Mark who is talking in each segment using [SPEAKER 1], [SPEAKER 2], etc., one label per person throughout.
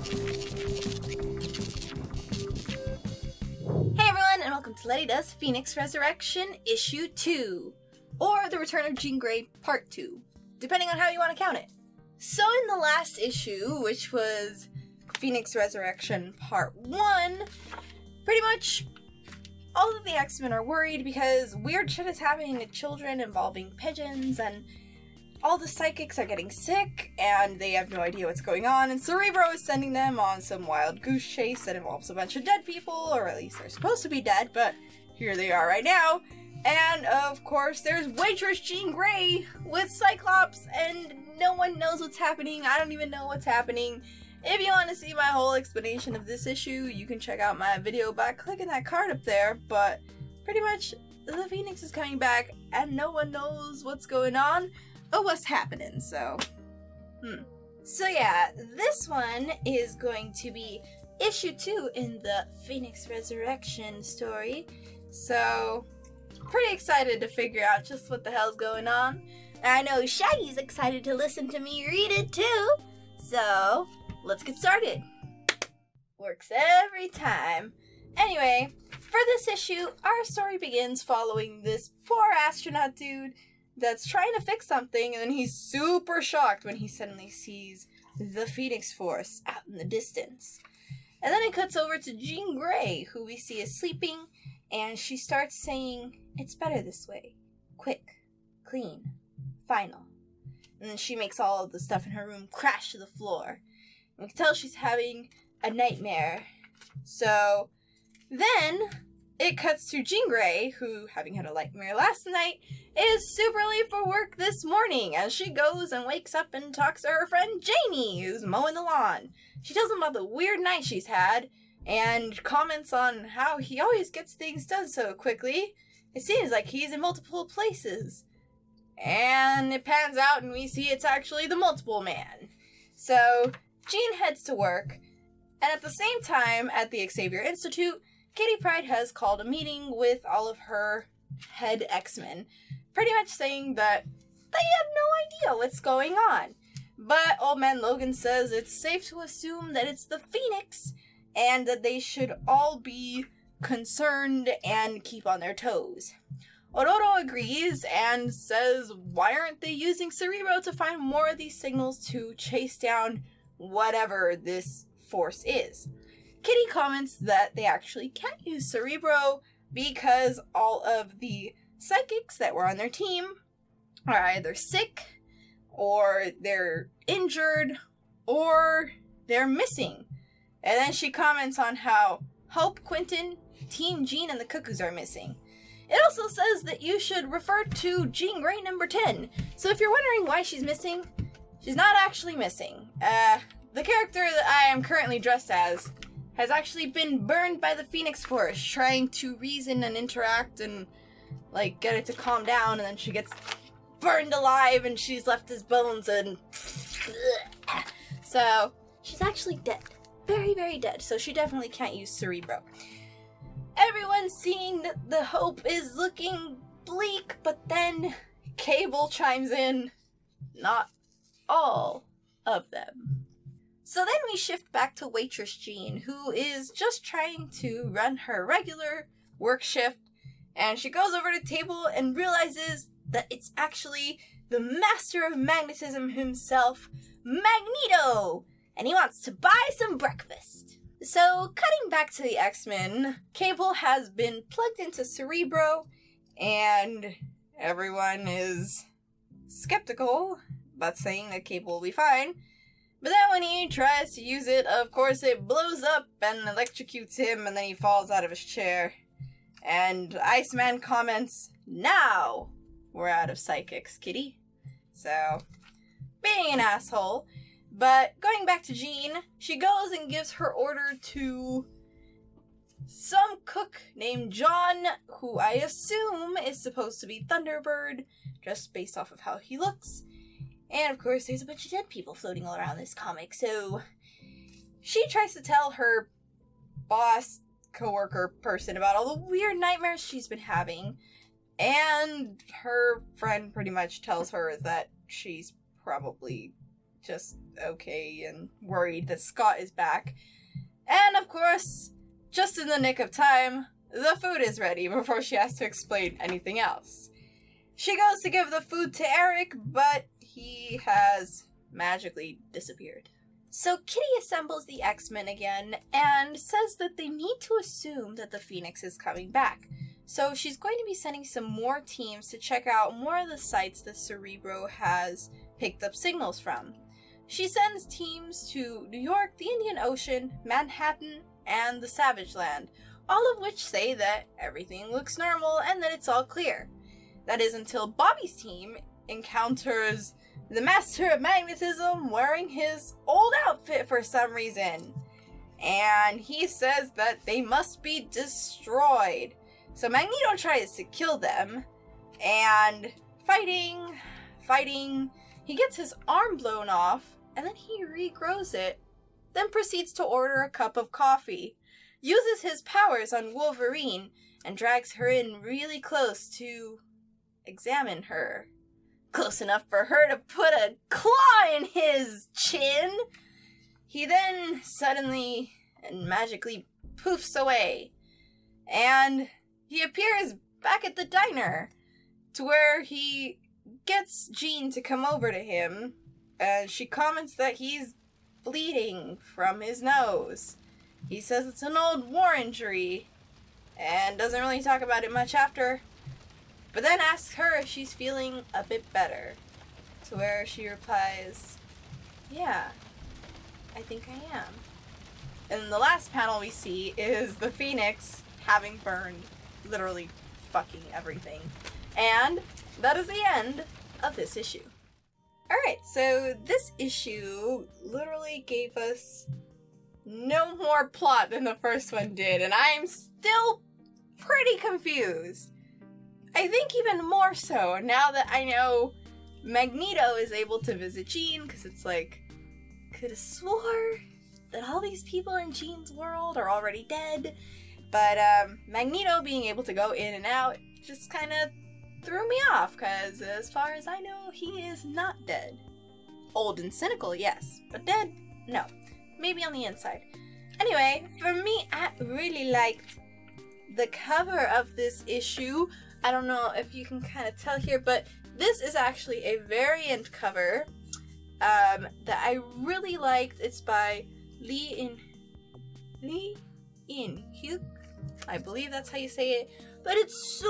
[SPEAKER 1] Hey everyone, and welcome to Lety Does Phoenix Resurrection Issue 2, or The Return of Jean Grey Part 2, depending on how you want to count it. So in the last issue, which was Phoenix Resurrection Part 1, pretty much all of the X-Men are worried because weird shit is happening to children involving pigeons, and all the psychics are getting sick, and they have no idea what's going on, and Cerebro is sending them on some wild goose chase that involves a bunch of dead people, or at least they're supposed to be dead, but here they are right now. And of course there's Waitress Jean Grey with Cyclops, and no one knows what's happening. I don't even know what's happening. If you want to see my whole explanation of this issue, you can check out my video by clicking that card up there, but pretty much the Phoenix is coming back, and no one knows what's going on. Oh, what's happening, so, So yeah, this one is going to be issue 2 in the Phoenix Resurrection story, so pretty excited to figure out just what the hell's going on. And I know Shaggy's excited to listen to me read it too, so let's get started. Works every time. Anyway, for this issue, our story begins following this poor astronaut dude that's trying to fix something, and then he's super shocked when he suddenly sees the Phoenix Force out in the distance. And then it cuts over to Jean Grey, who we see is sleeping, and she starts saying, "It's better this way. Quick, clean, final." And then she makes all of the stuff in her room crash to the floor. And we can tell she's having a nightmare. So then it cuts to Jean Grey, who, having had a nightmare last night, is super late for work this morning as she goes and wakes up and talks to her friend Janie, who's mowing the lawn. She tells him about the weird night she's had and comments on how he always gets things done so quickly. It seems like he's in multiple places. And it pans out and we see it's actually the Multiple Man. So Jean heads to work, and at the same time at the Xavier Institute, Kitty Pryde has called a meeting with all of her head X-Men, pretty much saying that they have no idea what's going on. But Old Man Logan says it's safe to assume that it's the Phoenix, and that they should all be concerned and keep on their toes. Ororo agrees and says, why aren't they using Cerebro to find more of these signals to chase down whatever this force is? Kitty comments that they actually can't use Cerebro because all of the psychics that were on their team are either sick, or they're injured, or they're missing. And then she comments on how Hope, Quentin, Team Jean, and the Cuckoos are missing. It also says that you should refer to Jean Grey number 10. So if you're wondering why she's missing, she's not actually missing. The character that I am currently dressed as has actually been burned by the Phoenix Force, trying to reason and interact and, like, get it to calm down, and then she gets burned alive and she's left as bones and... So, she's actually dead. Very, very dead, so she definitely can't use Cerebro. Everyone's seeing that the Hope is looking bleak, but then Cable chimes in. Not all of them. So then we shift back to Waitress Jean, who is just trying to run her regular work shift, and she goes over to the table and realizes that it's actually the master of magnetism himself, Magneto, and he wants to buy some breakfast. So cutting back to the X-Men, Cable has been plugged into Cerebro, and everyone is skeptical about saying that Cable will be fine. But then when he tries to use it, of course it blows up and electrocutes him, and then he falls out of his chair. And Iceman comments, "Now we're out of psychics, Kitty." So, being an asshole. But going back to Jean, she goes and gives her order to some cook named John, who I assume is supposed to be Thunderbird, just based off of how he looks. And of course, there's a bunch of dead people floating all around this comic, so she tries to tell her boss, coworker person about all the weird nightmares she's been having, and her friend pretty much tells her that she's probably just okay and worried that Scott is back. And of course, just in the nick of time, the food is ready before she has to explain anything else. She goes to give the food to Eric, but he has magically disappeared. So Kitty assembles the X-Men again and says that they need to assume that the Phoenix is coming back. So she's going to be sending some more teams to check out more of the sites that Cerebro has picked up signals from. She sends teams to New York, the Indian Ocean, Manhattan, and the Savage Land, all of which say that everything looks normal and that it's all clear. That is until Bobby's team encounters the Master of Magnetism wearing his old outfit for some reason. And he says that they must be destroyed. So Magneto tries to kill them, and fighting, he gets his arm blown off, and then he regrows it, then proceeds to order a cup of coffee, uses his powers on Wolverine, and drags her in really close to examine her. Close enough for her to put a claw in his chin. He then suddenly and magically poofs away, and he appears back at the diner, to where he gets Jean to come over to him, and she comments that he's bleeding from his nose. He says it's an old war injury, and doesn't really talk about it much after, but then asks her if she's feeling a bit better, to where she replies, yeah, I think I am. And the last panel we see is the Phoenix having burned literally fucking everything. And that is the end of this issue. Alright, so this issue literally gave us no more plot than the first one did, and I'm still pretty confused. I think even more so now that I know Magneto is able to visit Jean, because it's like, could have swore that all these people in Jean's world are already dead. But Magneto being able to go in and out just kind of threw me off, because as far as I know, he is not dead. Old and cynical, yes, but dead? No. Maybe on the inside. Anyway, for me, I really liked the cover of this issue. I don't know if you can kind of tell here, but this is actually a variant cover that I really liked. It's by Lee In-hyuk. I believe that's how you say it, but it's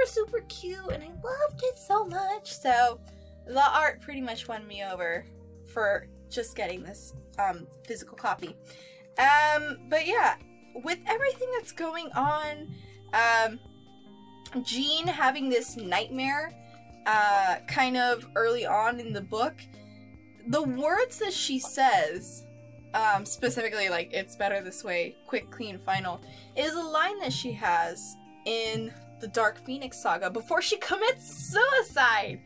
[SPEAKER 1] super cute and I loved it so much. So the art pretty much won me over for just getting this physical copy. But yeah, with everything that's going on, Jean having this nightmare kind of early on in the book, the words that she says, specifically like "it's better this way, quick, clean, final," is a line that she has in the Dark Phoenix saga before she commits suicide,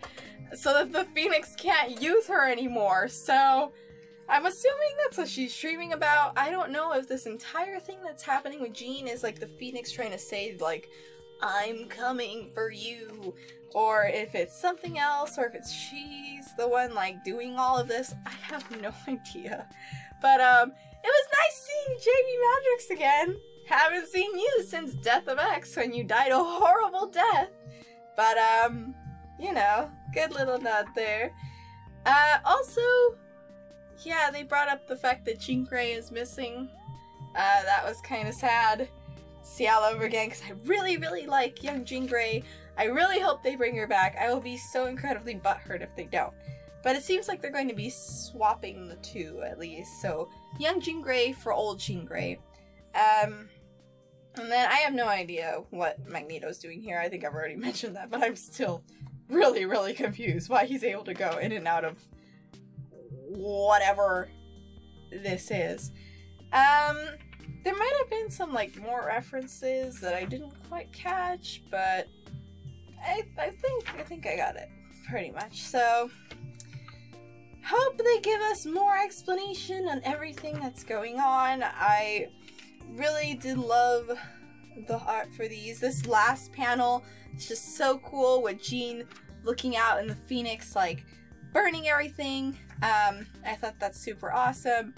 [SPEAKER 1] so that the Phoenix can't use her anymore. So I'm assuming that's what she's dreaming about. I don't know if this entire thing that's happening with Jean is like the Phoenix trying to say like, I'm coming for you, or if it's something else, or if it's she's the one like doing all of this. I have no idea. But it was nice seeing Jamie Madrox again. Haven't seen you since Death of X, when you died a horrible death. But you know, good little nod there. Also, yeah, they brought up the fact that Jean Grey is missing. That was kind of sad. See all over again, because I really like young Jean Grey. I really hope they bring her back. I will be so incredibly butthurt if they don't. But it seems like they're going to be swapping the two, at least. So, young Jean Grey for old Jean Grey. And then I have no idea what Magneto's doing here. I think I've already mentioned that, but I'm still really confused why he's able to go in and out of whatever this is. There might have been some like more references that I didn't quite catch, but I think I got it pretty much. So hope they give us more explanation on everything that's going on. I really did love the art for these. This last panel is just so cool with Jean looking out and the Phoenix like burning everything. I thought that's super awesome.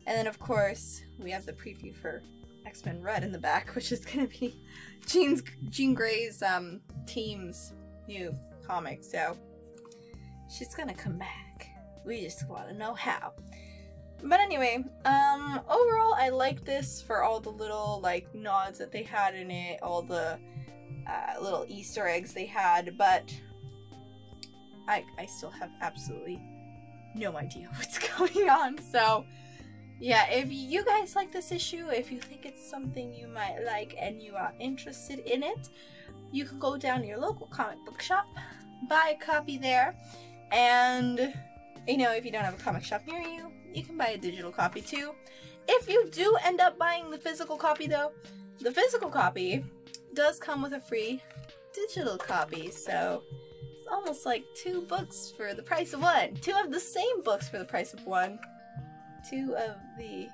[SPEAKER 1] And then of course we have the preview for X-Men Red in the back, which is gonna be Jean Grey's team's new comic, so she's gonna come back. We just wanna know how. But anyway, overall I like this for all the little like nods that they had in it, all the little Easter eggs they had, but I still have absolutely no idea what's going on. So yeah, if you guys like this issue, if you think it's something you might like and you are interested in it, you can go down to your local comic book shop, buy a copy there, and you know, if you don't have a comic shop near you, you can buy a digital copy too. If you do end up buying the physical copy though, the physical copy does come with a free digital copy, so it's almost like 2 books for the price of 1. 2 of the same books for the price of 1. 2 of the...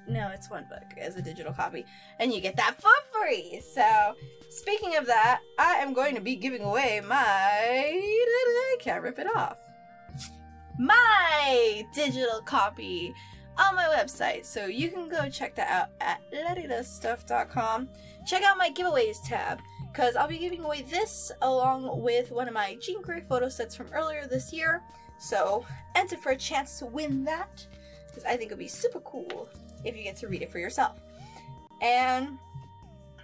[SPEAKER 1] No, it's 1 book as a digital copy, and you get that for free. So, speaking of that, I am going to be giving away my... I can't rip it off. My digital copy on my website, so you can go check that out at LetyDoesStuff.com. Check out my giveaways tab, because I'll be giving away this along with one of my Jean Grey photo sets from earlier this year. So enter for a chance to win that, because I think it'll be super cool if you get to read it for yourself. And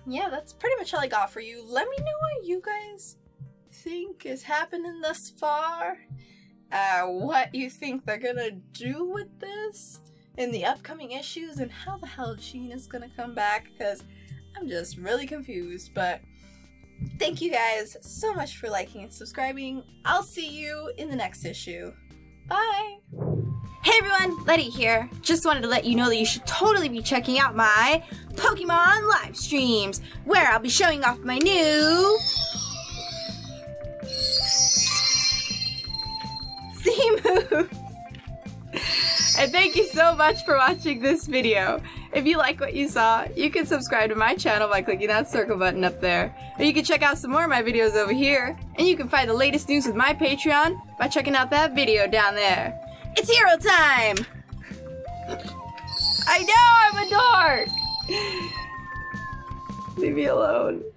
[SPEAKER 1] yeah, that's pretty much all I got for you. Let me know what you guys think is happening thus far. What you think they're gonna do with this in the upcoming issues, and how the hell Jean is gonna come back, because I'm just really confused. But thank you guys so much for liking and subscribing. I'll see you in the next issue. Bye! Hey everyone, Lety here. Just wanted to let you know that you should totally be checking out my Pokemon live streams, where I'll be showing off my new sea moves. And thank you so much for watching this video. If you like what you saw, you can subscribe to my channel by clicking that circle button up there. Or you can check out some more of my videos over here. And you can find the latest news with my Patreon by checking out that video down there. It's hero time! I know I'm a dork! Leave me alone.